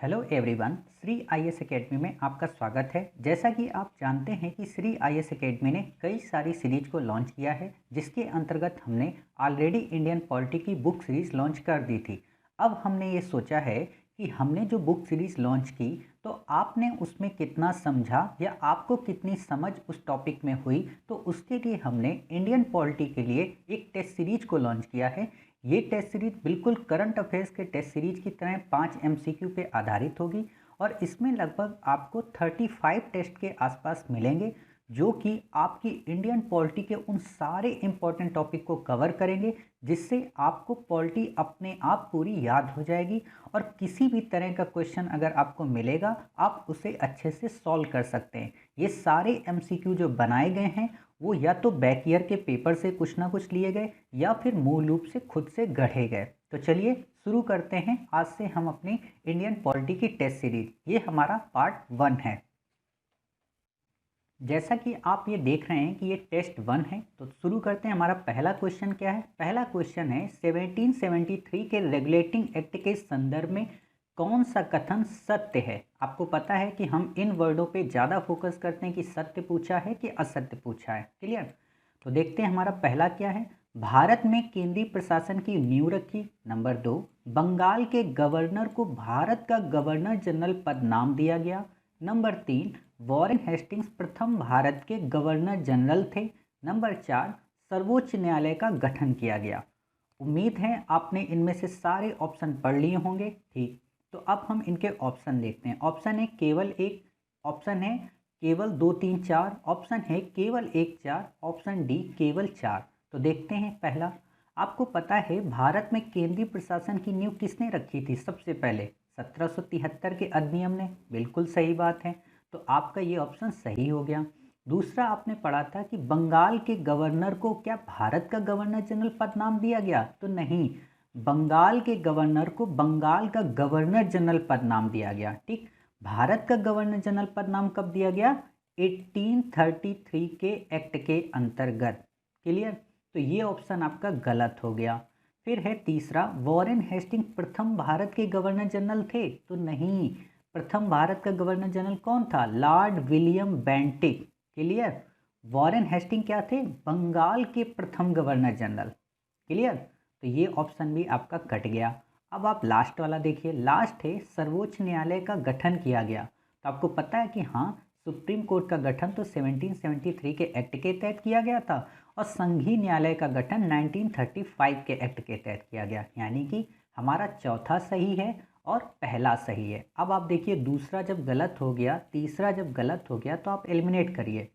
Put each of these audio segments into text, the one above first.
Hello everyone, Shri IAS academy में आपका स्वागत है। जैसा कि आप जानते हैं कि श्री आईएएस एकेडमी ने कई सारी सीरीज को लॉन्च किया है, जिसके अंतर्गत हमने ऑलरेडी इंडियन पॉलिटी की बुक सीरीज़ लॉन्च कर दी थी। अब हमने ये सोचा है कि हमने जो बुक सीरीज़ लॉन्च की तो आपने उसमें कितना समझा या आपको कितनी समझ उस टॉपिक में हुई, तो उसके लिए हमने इंडियन पॉलिटी के लिए एक टेस्ट सीरीज को लॉन्च किया है। ये टेस्ट सीरीज बिल्कुल करंट अफेयर्स के टेस्ट सीरीज की तरह 5 एमसीक्यू पे आधारित होगी और इसमें लगभग आपको 35 टेस्ट के आसपास मिलेंगे, जो कि आपकी इंडियन पॉलिटी के उन सारे इंपॉर्टेंट टॉपिक को कवर करेंगे, जिससे आपको पॉलिटी अपने आप पूरी याद हो जाएगी और किसी भी तरह का क्वेश्चन अगर आपको मिलेगा आप उसे अच्छे से सॉल्व कर सकते हैं। ये सारे एमसीक्यू जो बनाए गए हैं वो या तो बैक ईयर के पेपर से कुछ ना कुछ लिए गए या फिर मूल रूप से खुद से गढ़े गए। तो चलिए शुरू करते हैं। आज से हम अपनी इंडियन पॉलिटी की टेस्ट सीरीज, ये हमारा पार्ट 1 है। जैसा कि आप ये देख रहे हैं कि ये टेस्ट 1 है, तो शुरू करते हैं। हमारा पहला क्वेश्चन क्या है? पहला क्वेश्चन है 1773 के रेगुलेटिंग एक्ट के संदर्भ में कौन सा कथन सत्य है? आपको पता है कि हम इन वर्डों पे ज़्यादा फोकस करते हैं कि सत्य पूछा है कि असत्य पूछा है। क्लियर? तो देखते हैं हमारा पहला क्या है। भारत में केंद्रीय प्रशासन की नींव रखी। नंबर 2, बंगाल के गवर्नर को भारत का गवर्नर जनरल पद नाम दिया गया। नंबर 3, वॉरेन हेस्टिंग्स प्रथम भारत के गवर्नर जनरल थे। नंबर 4, सर्वोच्च न्यायालय का गठन किया गया। उम्मीद है आपने इनमें से सारे ऑप्शन पढ़ लिए होंगे। ठीक, तो अब हम इनके ऑप्शन देखते हैं। ऑप्शन है केवल एक, ऑप्शन है केवल 2, 3, 4, ऑप्शन है केवल 1, 4, ऑप्शन डी केवल 4। तो देखते हैं पहला। आपको पता है भारत में केंद्रीय प्रशासन की नींव किसने रखी थी सबसे पहले? 1773 के अधिनियम ने। बिल्कुल सही बात है, तो आपका ये ऑप्शन सही हो गया। दूसरा आपने पढ़ा था कि बंगाल के गवर्नर को क्या भारत का गवर्नर जनरल पद नाम दिया गया? तो नहीं, बंगाल के गवर्नर को बंगाल का गवर्नर जनरल पद नाम दिया गया। ठीक, भारत का गवर्नर जनरल पद नाम कब दिया गया? 1833 के एक्ट के अंतर्गत। क्लियर? तो ये ऑप्शन आपका गलत हो गया। फिर है तीसरा, वॉरेन हेस्टिंग प्रथम भारत के गवर्नर जनरल थे? तो नहीं, प्रथम भारत का गवर्नर जनरल कौन था? Lord William Bentinck. Clear? Warren Hasting क्या थे? बंगाल के प्रथम गवर्नर जनरल। क्लियर? तो ये ऑप्शन भी आपका कट गया। अब आप लास्ट वाला देखिए। लास्ट है सर्वोच्च न्यायालय का गठन किया गया। तो आपको पता है कि हाँ, सुप्रीम कोर्ट का गठन तो 1773 के एक्ट के तहत किया गया था और संघीय न्यायालय का गठन 1935 के एक्ट के तहत किया गया। यानी कि हमारा चौथा सही है और पहला सही है। अब आप देखिए, दूसरा जब गलत हो गया, तीसरा जब गलत हो गया, तो आप एलिमिनेट करिए।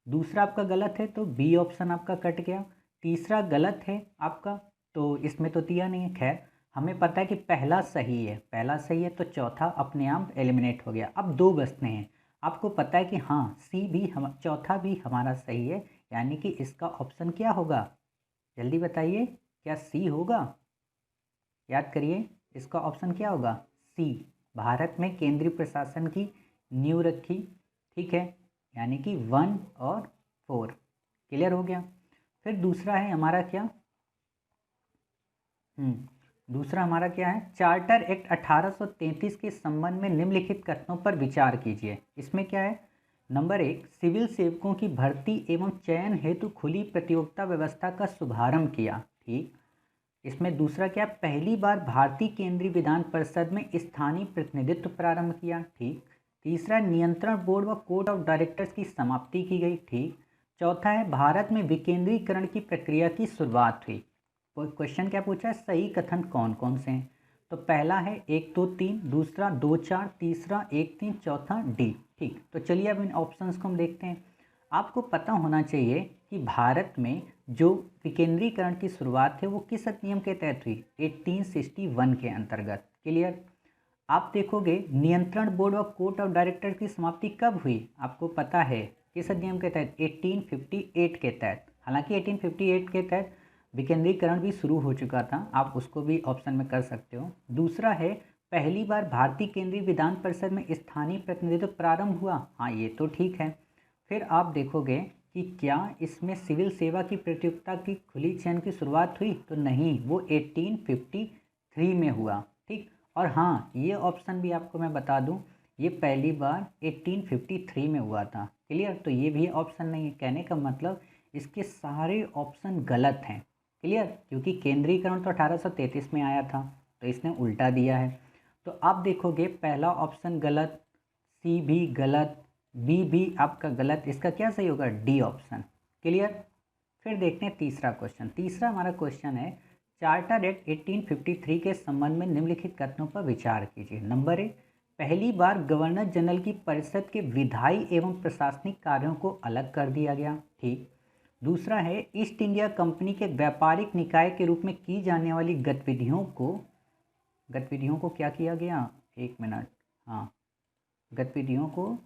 दूसरा आपका गलत है तो बी ऑप्शन आपका कट गया। तीसरा गलत है आपका, तो इसमें तो दिया नहीं है। खैर, हमें पता है कि पहला सही है, पहला सही है, तो चौथा अपने आप एलिमिनेट हो गया। अब 2 बचते हैं। आपको पता है कि हाँ, सी भी हम चौथा भी हमारा सही है, यानी कि इसका ऑप्शन क्या होगा? जल्दी बताइए, क्या सी होगा? याद करिए, इसका ऑप्शन क्या होगा? सी, भारत में केंद्रीय प्रशासन की नींव रखी। ठीक है, यानी कि 1 और 4। क्लियर हो गया। फिर दूसरा है हमारा क्या? दूसरा हमारा क्या है? चार्टर एक्ट 1833 के संबंध में निम्नलिखित कथनों पर विचार कीजिए। इसमें क्या है? नंबर 1, सिविल सेवकों की भर्ती एवं चयन हेतु खुली प्रतियोगिता व्यवस्था का शुभारंभ किया। ठीक। इसमें दूसरा क्या? पहली बार भारतीय केंद्रीय विधान परिषद में स्थानीय प्रतिनिधित्व प्रारंभ किया। ठीक। तीसरा, नियंत्रण बोर्ड व कोर्ट ऑफ डायरेक्टर्स की समाप्ति की गई। ठीक। चौथा है, भारत में विकेंद्रीकरण की प्रक्रिया की शुरुआत हुई। क्वेश्चन क्या पूछा है? सही कथन कौन कौन से हैं? तो पहला है 1, 2, 3, दूसरा 2, 4, तीसरा 1, 3, चौथा डी। ठीक, तो चलिए अब इन ऑप्शंस को हम देखते हैं। आपको पता होना चाहिए कि भारत में जो विकेंद्रीकरण की शुरुआत है वो किस अधिनियम के तहत हुई? 1861 के अंतर्गत। क्लियर? आप देखोगे नियंत्रण बोर्ड व कोर्ट ऑफ डायरेक्टर की समाप्ति कब हुई? आपको पता है किस अधिनियम के तहत? 1858 के तहत। हालांकि 1858 के तहत विकेंद्रीकरण भी शुरू हो चुका था, आप उसको भी ऑप्शन में कर सकते हो। दूसरा है, पहली बार भारतीय केंद्रीय विधान परिषद में स्थानीय प्रतिनिधित्व प्रारंभ हुआ। हाँ, ये तो ठीक है। फिर आप देखोगे कि क्या इसमें सिविल सेवा की प्रतियोगिता की खुली चयन की शुरुआत हुई? तो नहीं, वो 1853 में हुआ। ठीक। और हाँ, ये ऑप्शन भी आपको मैं बता दूं, ये पहली बार 1853 में हुआ था। क्लियर? तो ये भी ऑप्शन नहीं है। कहने का मतलब इसके सारे ऑप्शन गलत हैं। क्लियर? क्योंकि केंद्रीकरण तो 1833 में आया था, तो इसने उल्टा दिया है। तो आप देखोगे पहला ऑप्शन गलत, सी भी गलत, बी भी आपका गलत। इसका क्या सही होगा? D option. क्लियर? फिर देखते हैं तीसरा क्वेश्चन। तीसरा हमारा क्वेश्चन है, चार्टर एक्ट 1853 के संबंध में निम्नलिखित कथनों पर विचार कीजिए। नंबर 1, पहली बार गवर्नर जनरल की परिषद के विधायी एवं प्रशासनिक कार्यों को अलग कर दिया गया। ठीक। दूसरा है, ईस्ट इंडिया कंपनी के व्यापारिक निकाय के रूप में की जाने वाली गतिविधियों को क्या किया गया? एक मिनट, हाँ, गतिविधियों को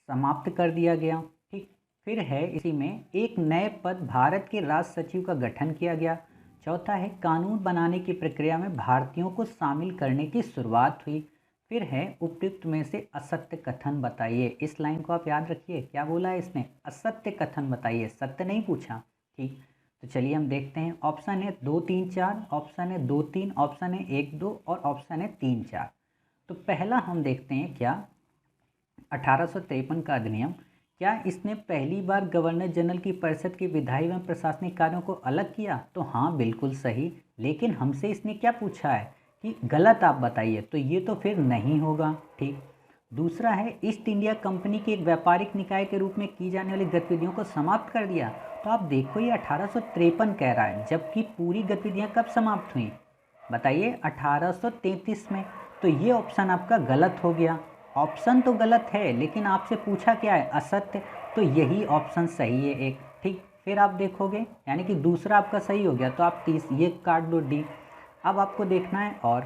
समाप्त कर दिया गया। ठीक। फिर है इसी में, एक नए पद भारत के राज सचिव का गठन किया गया। चौथा है, कानून बनाने की प्रक्रिया में भारतीयों को शामिल करने की शुरुआत हुई। फिर है, उपयुक्त में से असत्य कथन बताइए। इस लाइन को आप याद रखिए, क्या बोला है इसने? असत्य कथन बताइए, सत्य नहीं पूछा। ठीक। तो चलिए हम देखते हैं। ऑप्शन है 2, 3, 4, ऑप्शन है 2, 3, ऑप्शन है 1, 2 और ऑप्शन है 3, 4। तो पहला हम देखते हैं, क्या 1853 का अधिनियम, क्या इसने पहली बार गवर्नर जनरल की परिषद के विधायी एवं प्रशासनिक कार्यों को अलग किया? तो हाँ, बिल्कुल सही। लेकिन हमसे इसने क्या पूछा है कि गलत आप बताइए, तो ये तो फिर नहीं होगा। ठीक। दूसरा है, ईस्ट इंडिया कंपनी के एक व्यापारिक निकाय के रूप में की जाने वाली गतिविधियों को समाप्त कर दिया। तो आप देखो, ये 1853 कह रहा है, जबकि पूरी गतिविधियां कब समाप्त हुई? बताइए, 1833 में। तो ये ऑप्शन आपका गलत हो गया। ऑप्शन तो गलत है, लेकिन आपसे पूछा क्या है? असत्य। तो यही ऑप्शन सही है एक। ठीक। फिर आप देखोगे, यानी कि दूसरा आपका सही हो गया, तो आप ये काट दो, डी। अब आपको देखना है और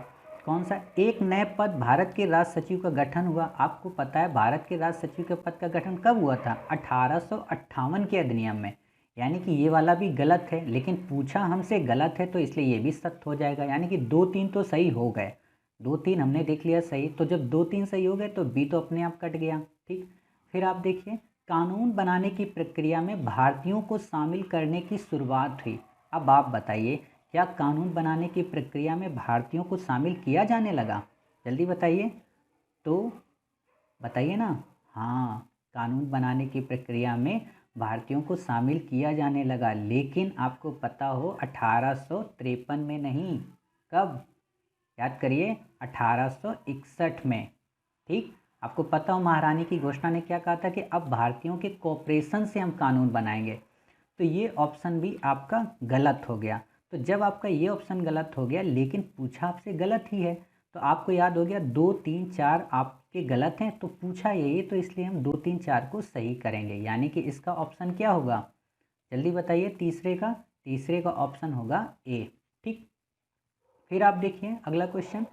कौन सा, एक नए पद भारत के राज सचिव का गठन हुआ। आपको पता है भारत के राज सचिव के पद का गठन कब हुआ था? 1858 के अधिनियम में। यानी कि ये वाला भी गलत है, लेकिन पूछा हमसे गलत है, तो इसलिए ये भी सत्य हो जाएगा। यानी कि 2, 3 तो सही हो गए, 2, 3 हमने देख लिया सही। तो जब 2, 3 सही हो गए तो बी तो अपने आप कट गया। ठीक। फिर आप देखिए, कानून बनाने की प्रक्रिया में भारतीयों को शामिल करने की शुरुआत हुई। अब आप बताइए, क्या कानून बनाने की प्रक्रिया में भारतीयों को शामिल किया जाने लगा? जल्दी बताइए, तो बताइए ना। हाँ, कानून बनाने की प्रक्रिया में भारतीयों को शामिल किया जाने लगा, लेकिन आपको पता हो 1853 में नहीं। कब? याद करिए, 1861 में। ठीक। आपको पता हो महारानी की घोषणा ने क्या कहा था कि अब भारतीयों के कोऑपरेशन से हम कानून बनाएंगे। तो ये ऑप्शन भी आपका गलत हो गया। तो जब आपका ये ऑप्शन गलत हो गया, लेकिन पूछा आपसे गलत ही है, तो आपको याद हो गया 2, 3, 4 आपके गलत हैं, तो पूछा यही, तो इसलिए हम 2, 3, 4 को सही करेंगे। यानी कि इसका ऑप्शन क्या होगा? जल्दी बताइए, तीसरे का ऑप्शन होगा ए। ठीक। फिर आप देखिए अगला क्वेश्चन।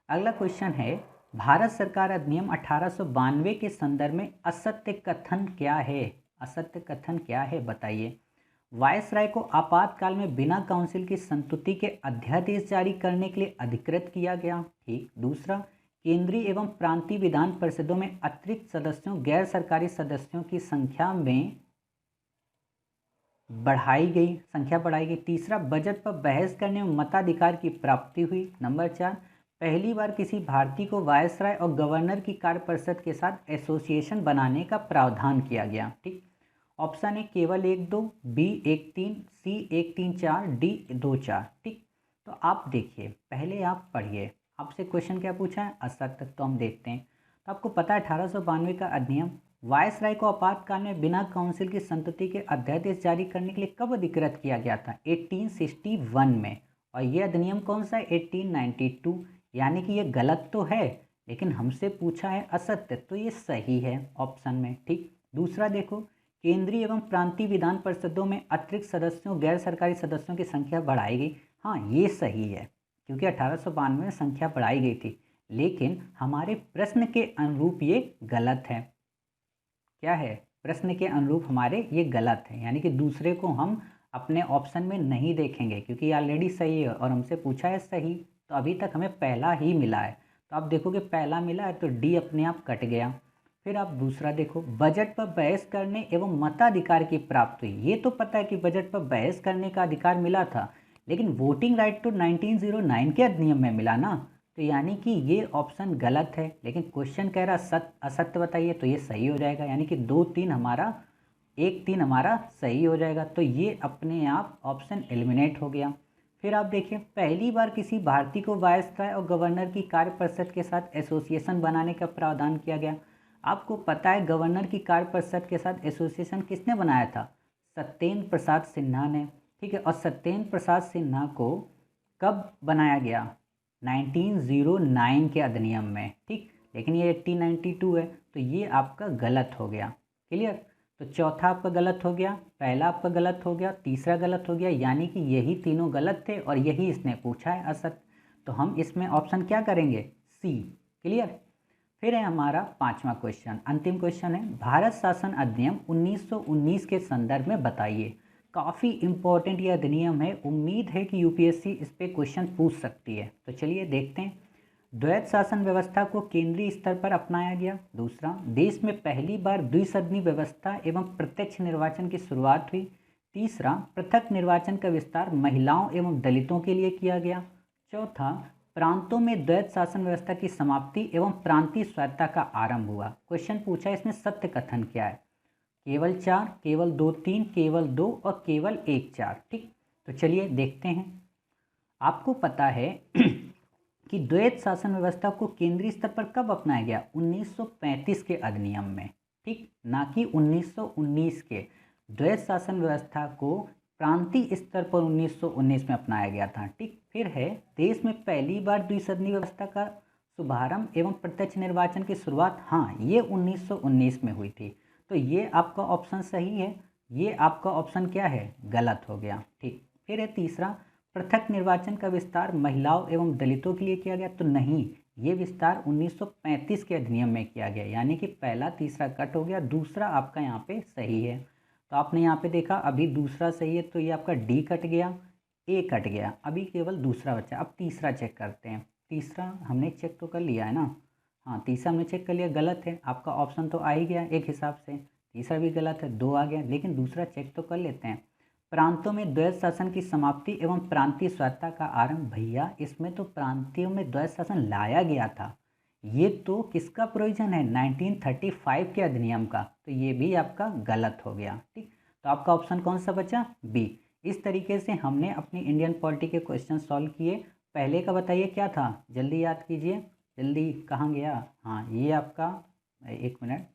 अगला क्वेश्चन है, भारत सरकार अधिनियम 1892 के संदर्भ में असत्य कथन क्या है? असत्य कथन क्या है बताइए। वायसराय को आपातकाल में बिना काउंसिल की संस्तुति के अध्यादेश जारी करने के लिए अधिकृत किया गया। ठीक। दूसरा, केंद्रीय एवं प्रांतीय विधान परिषदों में अतिरिक्त सदस्यों, गैर सरकारी सदस्यों की संख्या बढ़ाई गई। तीसरा, बजट पर बहस करने में मताधिकार की प्राप्ति हुई। नंबर 4, पहली बार किसी भारतीय को वायसराय और गवर्नर की कार्य परिषद के साथ एसोसिएशन बनाने का प्रावधान किया गया। ठीक। ऑप्शन है केवल 1, 2, बी 1, 3, सी 1, 3, 4, डी 2, 4। ठीक। तो आप देखिए, पहले आप पढ़िए, आपसे क्वेश्चन क्या पूछा है? असत्य। तो हम देखते हैं। तो आपको पता है 1892 का अधिनियम वायसराय को आपातकाल में बिना काउंसिल की संस्तुति के अध्यादेश जारी करने के लिए कब अधिकृत किया गया था? 1861 में। और ये अधिनियम कौन सा है? 1892। यानी कि ये गलत तो है, लेकिन हमसे पूछा है असत्य, तो ये सही है ऑप्शन में। ठीक। दूसरा देखो, केंद्रीय एवं प्रांतीय विधान परिषदों में अतिरिक्त सदस्यों, गैर सरकारी सदस्यों की संख्या बढ़ाई गई। हाँ, ये सही है, क्योंकि 1892 में संख्या बढ़ाई गई थी, लेकिन हमारे प्रश्न के अनुरूप ये गलत है। क्या है? प्रश्न के अनुरूप हमारे ये गलत है, यानी कि दूसरे को हम अपने ऑप्शन में नहीं देखेंगे, क्योंकि ये ऑलरेडी सही है और हमसे पूछा है सही। तो अभी तक हमें पहला ही मिला है, तो आप देखोगे पहला मिला है, तो डी अपने आप कट गया। फिर आप दूसरा देखो, बजट पर बहस करने एवं मताधिकार की प्राप्ति हुई। ये तो पता है कि बजट पर बहस करने का अधिकार मिला था, लेकिन वोटिंग राइट तो 1909 के अधिनियम में मिला ना। तो यानी कि ये ऑप्शन गलत है, लेकिन क्वेश्चन कह रहा सत्य असत्य बताइए, तो ये सही हो जाएगा, यानी कि 2 3 हमारा 1 3 हमारा सही हो जाएगा। तो ये अपने आप ऑप्शन एलिमिनेट हो गया। फिर आप देखिए, पहली बार किसी भारतीय को वायसराय और गवर्नर की कार्य परिषद के साथ एसोसिएशन बनाने का प्रावधान किया गया। आपको पता है गवर्नर की कार्य परिषद के साथ एसोसिएशन किसने बनाया था? सत्येंद्र प्रसाद सिन्हा ने। ठीक है, और सत्येंद्र प्रसाद सिन्हा को कब बनाया गया? 1909 के अधिनियम में। ठीक, लेकिन ये 1892 है, तो ये आपका गलत हो गया। क्लियर? तो चौथा आपका गलत हो गया, पहला आपका गलत हो गया, तीसरा गलत हो गया, यानी कि यही तीनों गलत थे और यही इसने पूछा है असत्य। तो हम इसमें ऑप्शन क्या करेंगे? सी। क्लियर? फिर है हमारा 5वां क्वेश्चन, अंतिम क्वेश्चन है, भारत शासन अधिनियम 1919 के संदर्भ में बताइए। काफ़ी इंपॉर्टेंट ये अधिनियम है, उम्मीद है कि यूपीएससी इस पे क्वेश्चन पूछ सकती है। तो चलिए देखते हैं। द्वैध शासन व्यवस्था को केंद्रीय स्तर पर अपनाया गया। दूसरा, देश में पहली बार द्विसदनी व्यवस्था एवं प्रत्यक्ष निर्वाचन की शुरुआत हुई। तीसरा, पृथक निर्वाचन का विस्तार महिलाओं एवं दलितों के लिए किया गया। चौथा, प्रांतों में द्वैध शासन व्यवस्था की समाप्ति एवं प्रांतीय स्वायत्तता का आरंभ हुआ। क्वेश्चन पूछा है इसमें सत्य कथन क्या है? केवल 4, केवल 2 3, केवल 2 और केवल 1 4। ठीक, तो चलिए देखते हैं। आपको पता है कि द्वैध शासन व्यवस्था को केंद्रीय स्तर पर कब अपनाया गया? 1935 के अधिनियम में। ठीक, ना कि 1919 के। द्वैध शासन व्यवस्था को प्रांतीय स्तर पर 1919 में अपनाया गया था। ठीक, फिर है, देश में पहली बार द्विसदनी व्यवस्था का शुभारंभ एवं प्रत्यक्ष निर्वाचन की शुरुआत, हाँ, ये 1919 में हुई थी। तो ये आपका ऑप्शन सही है, ये आपका ऑप्शन क्या है? गलत हो गया। ठीक, फिर है तीसरा, पृथक निर्वाचन का विस्तार महिलाओं एवं दलितों के लिए किया गया। तो नहीं, ये विस्तार 1935 के अधिनियम में किया गया, यानी कि पहला तीसरा कट हो गया, दूसरा आपका यहाँ पे सही है। तो आपने यहाँ पे देखा अभी दूसरा सही है, तो ये आपका डी कट गया, ए कट गया, अभी केवल दूसरा बचा। अब तीसरा चेक करते हैं। तीसरा हमने चेक तो कर लिया है ना? हाँ, तीसरा हमने चेक कर लिया, गलत है। आपका ऑप्शन तो आ ही गया एक हिसाब से, तीसरा भी गलत है, 2 आ गया, लेकिन दूसरा चेक तो कर लेते हैं। प्रांतों में द्वैध शासन की समाप्ति एवं प्रांतीय स्वायत्तता का आरंभ, भैया इसमें तो प्रांतियों में द्वैध शासन लाया गया था। ये तो किसका प्रोविजन है? 1935 के अधिनियम का। तो ये भी आपका गलत हो गया। ठीक, तो आपका ऑप्शन कौन सा बचा? बी। इस तरीके से हमने अपनी इंडियन पॉलिटी के क्वेश्चन सॉल्व किए। पहले का बताइए क्या था? जल्दी याद कीजिए, जल्दी कहाँ गया? हाँ, ये आपका, एक मिनट,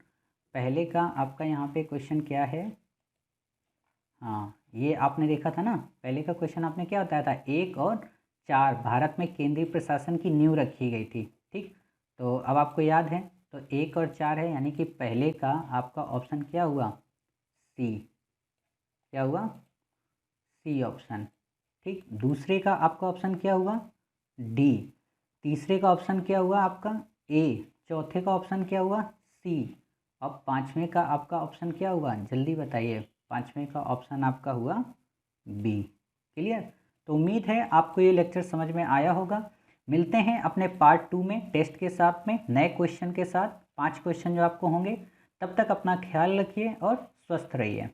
पहले का आपका यहाँ पे क्वेश्चन क्या है? हाँ, ये आपने देखा था ना, पहले का क्वेश्चन आपने क्या बताया था? 1 और 4 भारत में केंद्रीय प्रशासन की नींव रखी गई थी। ठीक, तो अब आपको याद है, तो 1 और 4 है, यानी कि पहले का आपका ऑप्शन क्या हुआ? सी। क्या हुआ? C option. ठीक, दूसरे का आपका ऑप्शन क्या हुआ? डी। तीसरे का ऑप्शन क्या हुआ आपका? ए। चौथे का ऑप्शन क्या हुआ? सी। अब पाँचवें का आपका ऑप्शन क्या हुआ? जल्दी बताइए। पाँचवें का ऑप्शन आपका हुआ बी। क्लियर? तो उम्मीद है आपको ये लेक्चर समझ में आया होगा। मिलते हैं अपने पार्ट 2 में टेस्ट के साथ में, नए क्वेश्चन के साथ, 5 क्वेश्चन जो आपको होंगे। तब तक अपना ख्याल रखिए और स्वस्थ रहिए।